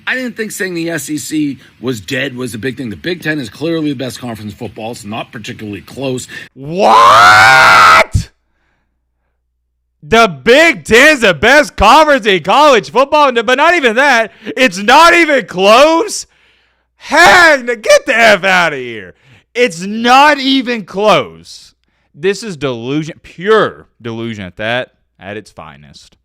I didn't think saying the SEC was dead was a big thing. The Big Ten is clearly the best conference in football. It's not particularly close. What? The Big Ten's the best conference in college football, but not even that. It's not even close. Heck, get the F out of here. It's not even close. This is delusion, pure delusion at its finest.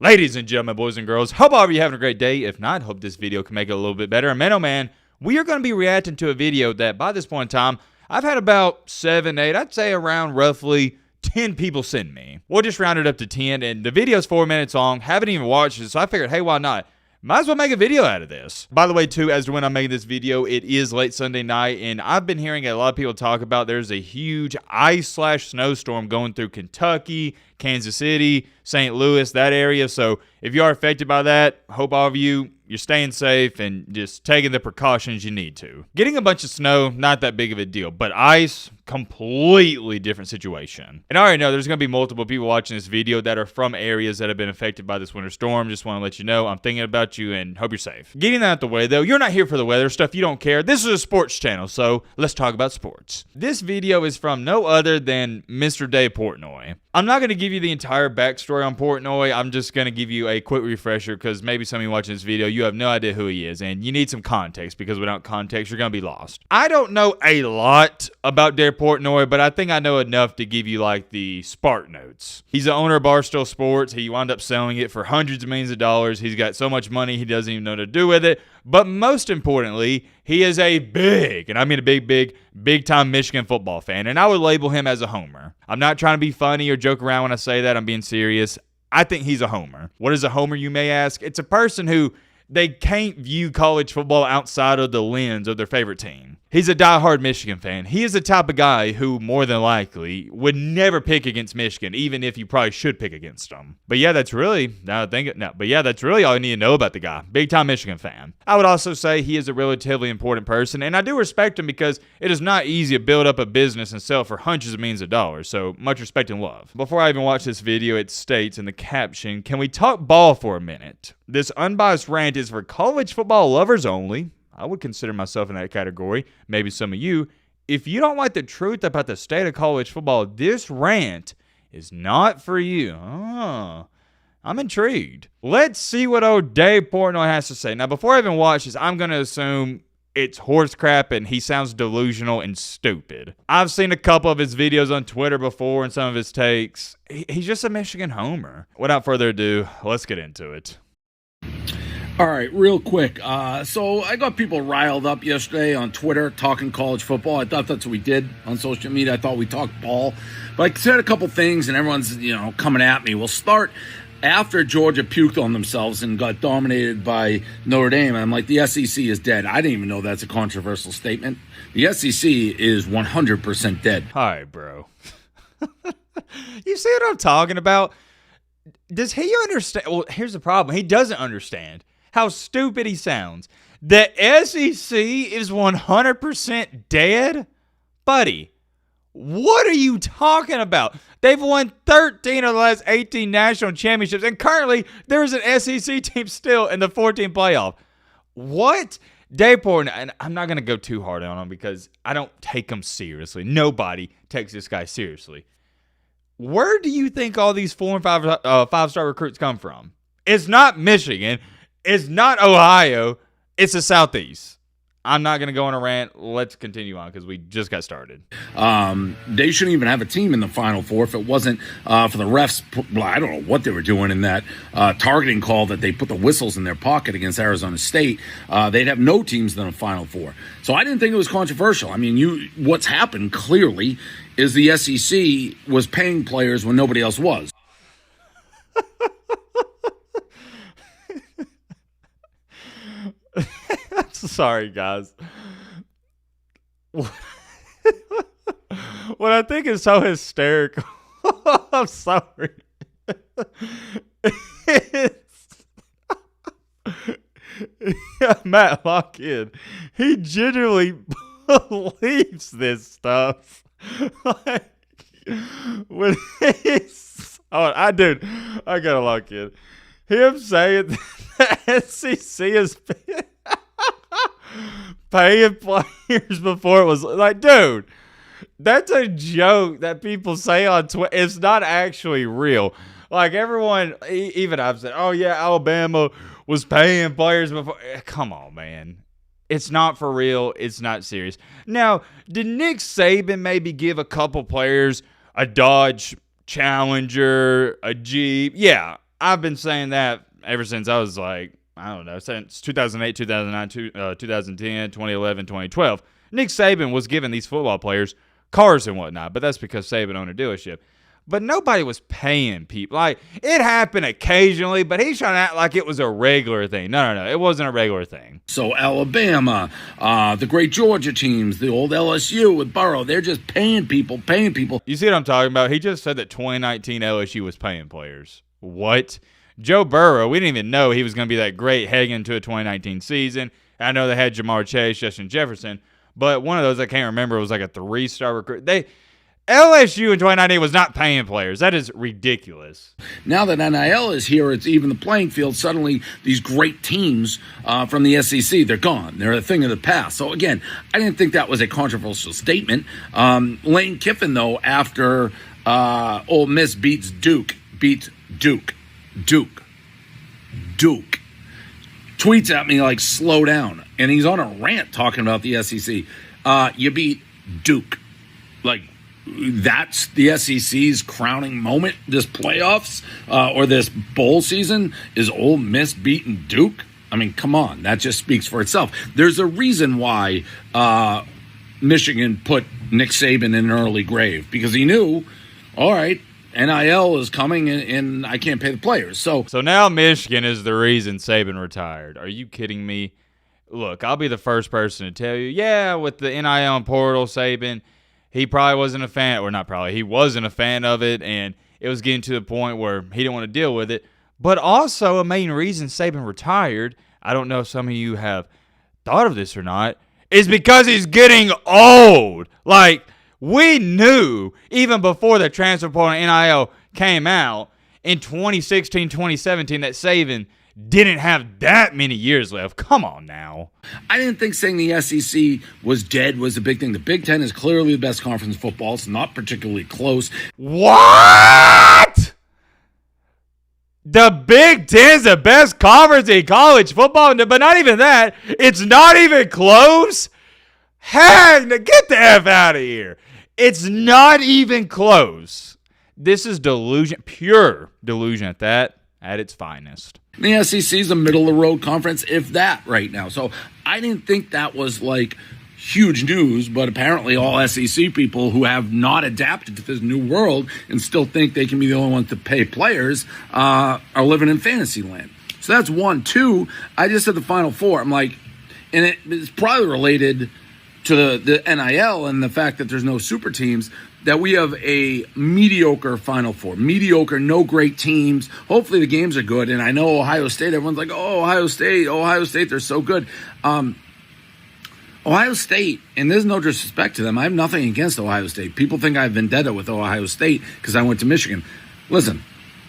Ladies and gentlemen, boys and girls, hope all of you having a great day. If not, hope this video can make it a little bit better. Man, oh man, we are going to be reacting to a video that by this point in time, I've had about 7, 8, I'd say around roughly 10 people send me. We'll just round it up to 10, and the video's 4 minutes long. Haven't even watched it, so I figured, hey, why not? Might as well make a video out of this. By the way, too, as to when I'm making this video, it is late Sunday night, and I've been hearing a lot of people talk about there's a huge ice/snowstorm going through Kentucky, Kansas City, St. Louis, that area. So if you are affected by that, hope all of you're staying safe and just taking the precautions you need to. Getting a bunch of snow, not that big of a deal, but ice, completely different situation. And I already know there's going to be multiple people watching this video that are from areas that have been affected by this winter storm. Just want to let you know I'm thinking about you and hope you're safe. Getting that out the way, though, you're not here for the weather stuff. You don't care. This is a sports channel, so let's talk about sports. This video is from no other than Mr. Dave Portnoy. I'm not going to give you the entire backstory on Portnoy. I'm just going to give you a quick refresher because maybe some of you watching this video, you have no idea who he is, and you need some context because without context, you're going to be lost. I don't know a lot about Dave Portnoy, but I think I know enough to give you like the spark notes. He's the owner of Barstool Sports. He wound up selling it for hundreds of millions of dollars. He's got so much money, he doesn't even know what to do with it. But most importantly, he is a big, and I mean a big time Michigan football fan, and I would label him as a homer. I'm not trying to be funny or joke around when I say that. I'm being serious. I think he's a homer. What is a homer, you may ask? It's a person who they can't view college football outside of the lens of their favorite team. He's a diehard Michigan fan. He is the type of guy who, more than likely, would never pick against Michigan, even if you probably should pick against them. But yeah, that's really, that's really all you need to know about the guy. Big time Michigan fan. I would also say he is a relatively important person, and I do respect him because it is not easy to build up a business and sell for hundreds of millions of dollars. So much respect and love. Before I even watch this video, it states in the caption, "Can we talk ball for a minute? This unbiased rant is for college football lovers only." I would consider myself in that category. Maybe some of you. If you don't like the truth about the state of college football, this rant is not for you. Oh, I'm intrigued. Let's see what old Dave Portnoy has to say. Now, before I even watch this, I'm going to assume it's horse crap and he sounds delusional and stupid. I've seen a couple of his videos on Twitter before and some of his takes. He's just a Michigan homer. Without further ado, let's get into it. All right, real quick. So I got people riled up yesterday on Twitter talking college football. I thought that's what we did on social media. I thought we talked ball. But I said a couple things, and everyone's, coming at me. We'll start after Georgia puked on themselves and got dominated by Notre Dame. I'm like, the SEC is dead. I didn't even know that's a controversial statement. The SEC is 100% dead. Hi, bro. You see what I'm talking about? Does he understand? Well, here's the problem. He doesn't understand how stupid he sounds. The SEC is 100% dead? Buddy, what are you talking about? They've won 13 of the last 18 national championships, and currently there is an SEC team still in the 14 playoff. What? Dave Portnoy, and I'm not going to go too hard on him because I don't take him seriously. Nobody takes this guy seriously. Where do you think all these 4 and 5-star recruits come from? It's not Michigan. It's not Ohio. It's the Southeast. I'm not going to go on a rant. Let's continue on because we just got started. They shouldn't even have a team in the Final Four if it wasn't for the refs. I don't know what they were doing in that targeting call that they put the whistles in their pocket against Arizona State. They'd have no teams in the Final Four. So I didn't think it was controversial. I mean, what's happened clearly is the SEC was paying players when nobody else was. Sorry, guys. What I think is so hysterical. I'm sorry. Matt Lockheed, he genuinely believes this stuff. Like, when he's Oh, I gotta lock in. Him saying the SEC is paying players before it was like, dude, that's a joke that people say on Twitter. It's not actually real. Like everyone, even I've said, oh yeah, Alabama was paying players before. Come on, man. It's not for real. It's not serious. Now, did Nick Saban maybe give a couple players a Dodge Challenger, a Jeep? Yeah, I've been saying that ever since I was like, I don't know, since 2008, 2009, 2010, 2011, 2012. Nick Saban was giving these football players cars and whatnot, but that's because Saban owned a dealership. But nobody was paying people. Like, it happened occasionally, but he's trying to act like it was a regular thing. No, it wasn't a regular thing. So Alabama, the great Georgia teams, the old LSU with Burrow, they're just paying people. You see what I'm talking about? He just said that 2019 LSU was paying players. What? Joe Burrow, we didn't even know he was going to be that great heading into a 2019 season. I know they had Jamar Chase, Justin Jefferson, but one of those I can't remember was like a 3-star recruit. LSU in 2019 was not paying players. That is ridiculous. Now that NIL is here, it's even the playing field. Suddenly, these great teams from the SEC, they're gone. They're a thing of the past. So, again, I didn't think that was a controversial statement. Lane Kiffin, though, after Ole Miss beats Duke, tweets at me like, slow down. And he's on a rant talking about the SEC. You beat Duke. Like, that's the SEC's crowning moment, this playoffs or this bowl season, is Ole Miss beating Duke? I mean, come on. That just speaks for itself. There's a reason why Michigan put Nick Saban in an early grave, because he knew, all right, NIL is coming and I can't pay the players. So now Michigan is the reason Saban retired. Are you kidding me? Look, I'll be the first person to tell you, yeah, with the NIL and portal, Saban, he probably wasn't a fan, or not probably, he wasn't a fan of it, and it was getting to the point where he didn't want to deal with it. But also a main reason Saban retired, I don't know if some of you have thought of this or not, is because he's getting old. Like, we knew even before the transfer portal and NIL came out in 2016, 2017 that Saban didn't have that many years left. Come on now. I didn't think saying the SEC was dead was a big thing. The Big Ten is clearly the best conference in football. It's not particularly close. What? The Big Ten's the best conference in college football, but not even that. It's not even close. Heck, get the F out of here. It's not even close. This is delusion, pure delusion at its finest. The SEC is a middle-of-the-road conference, if that, right now. So I didn't think that was, like, huge news, but apparently all SEC people who have not adapted to this new world and still think they can be the only ones to pay players are living in fantasy land. So that's one. Two, I just said the Final Four. I'm like, and it's probably related to the NIL and the fact that there's no super teams, that we have a mediocre Final Four. Mediocre, no great teams. Hopefully the games are good. And I know Ohio State, everyone's like, oh, Ohio State, they're so good. Ohio State, and there's no disrespect to them. I have nothing against Ohio State. People think I have vendetta with Ohio State because I went to Michigan. Listen,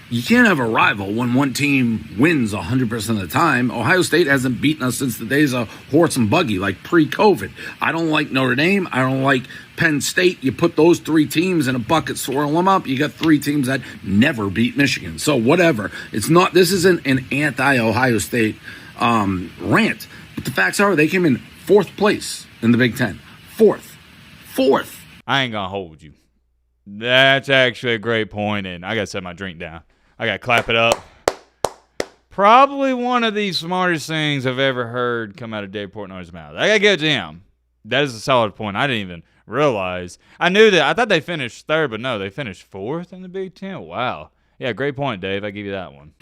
you can't have a rival when one team wins 100% of the time. Ohio State hasn't beaten us since the days of horse and buggy, like pre-COVID. I don't like Notre Dame. I don't like Penn State. You put those three teams in a bucket, swirl them up. You got three teams that never beat Michigan. So whatever. It's not. This isn't an anti-Ohio State rant. But the facts are they came in fourth place in the Big Ten. Fourth. I ain't gonna hold you. That's actually a great point, and I gotta set my drink down. I gotta clap it up. Probably one of the smartest things I've ever heard come out of Dave Portnoy's mouth. I gotta give it to him. That is a solid point. I didn't even realize. I knew that. I thought they finished third, but no, they finished fourth in the Big Ten. Wow. Yeah, great point, Dave. I give you that one.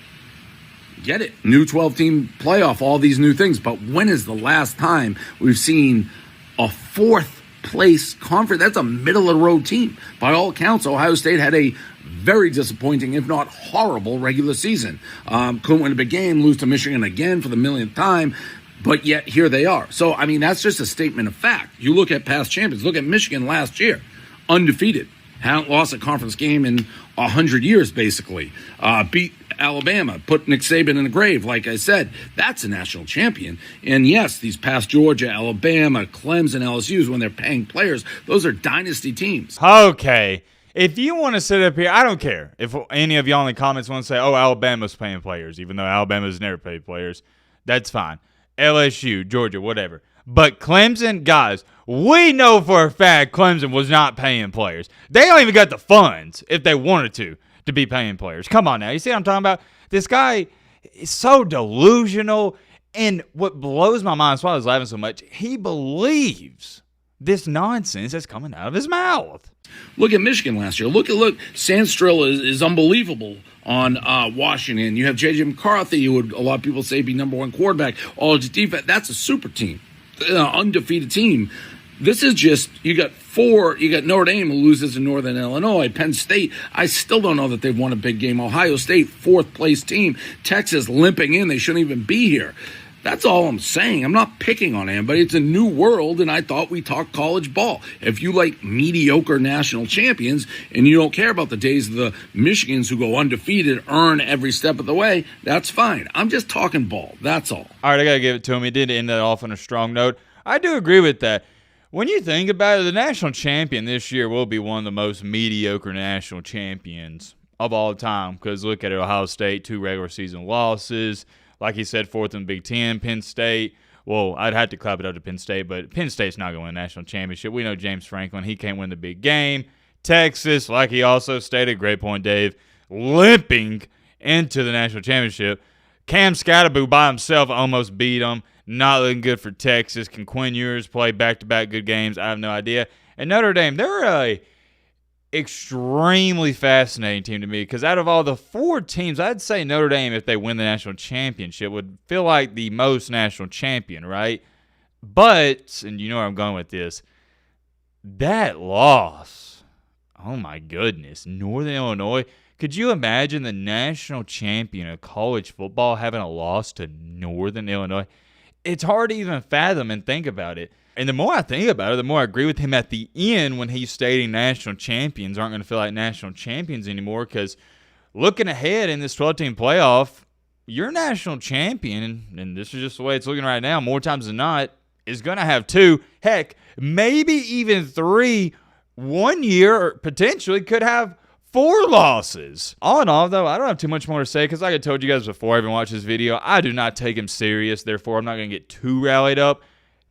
Get it. New 12-team playoff, all these new things. But when is the last time we've seen a fourth-place conference? That's a middle-of-the-road team. By all accounts, Ohio State had a very disappointing, if not horrible, regular season. Couldn't win a big game, lose to Michigan again for the millionth time, but yet here they are. So, I mean, that's just a statement of fact. You look at past champions. Look at Michigan last year, undefeated. Hadn't lost a conference game in 100 years, basically. Beat Alabama, put Nick Saban in the grave. Like I said, that's a national champion. And yes, these past Georgia, Alabama, Clemson, LSUs, when they're paying players, those are dynasty teams. Okay. If you want to sit up here, I don't care if any of y'all in the comments want to say, oh, Alabama's paying players, even though Alabama's never paid players. That's fine. LSU, Georgia, whatever. But Clemson, guys, we know for a fact Clemson was not paying players. They don't even got the funds, if they wanted to be paying players. Come on now. You see what I'm talking about? This guy is so delusional. And what blows my mind, that's why I was laughing so much, he believes this nonsense that's coming out of his mouth. Look at Michigan last year. Look, Sandstrill is unbelievable on Washington. You have J.J. McCarthy, who would a lot of people say be number one quarterback. All his defense, that's a super team, undefeated team. This is just, you got Notre Dame, who loses in Northern Illinois. Penn State, I still don't know that they've won a big game. Ohio State, fourth place team. Texas limping in, they shouldn't even be here. That's all I'm saying. I'm not picking on anybody. It's a new world, and I thought we talked college ball. If you like mediocre national champions and you don't care about the days of the Michigans who go undefeated, earn every step of the way, that's fine. I'm just talking ball. That's all. All right, I got to give it to him. He did end that off on a strong note. I do agree with that. When you think about it, the national champion this year will be one of the most mediocre national champions of all time, because look at it, Ohio State, 2 regular season losses. Like he said, 4th in the Big Ten. Penn State, well, I'd have to clap it up to Penn State, but Penn State's not going to win a national championship. We know James Franklin, he can't win the big game. Texas, like he also stated, great point, Dave, limping into the national championship. Cam Scatterboo by himself almost beat them. Not looking good for Texas. Can Quinn Ewers play back-to-back good games? I have no idea. And Notre Dame, they're a extremely fascinating team to me, because out of all the 4 teams, I'd say Notre Dame, if they win the national championship, would feel like the most national champion, right? But, and you know where I'm going with this, that loss, oh my goodness, Northern Illinois. Could you imagine the national champion of college football having a loss to Northern Illinois? It's hard to even fathom and think about it. And the more I think about it, the more I agree with him at the end when he's stating national champions aren't going to feel like national champions anymore, because looking ahead in this 12-team playoff, your national champion, and this is just the way it's looking right now, more times than not, is going to have 2, heck, maybe even 3. 1 year or potentially could have 4 losses. All in all, though, I don't have too much more to say, because like I told you guys before I even watched this video, I do not take him serious. Therefore, I'm not going to get too rallied up.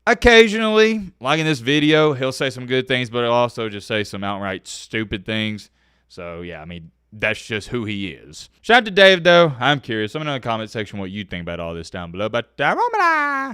Occasionally, like in this video, he'll say some good things, but he'll also just say some outright stupid things. So, yeah, I mean, that's just who he is. Shout out to Dave, though. I'm curious. Let me know in the comment section what you think about all this down below. But,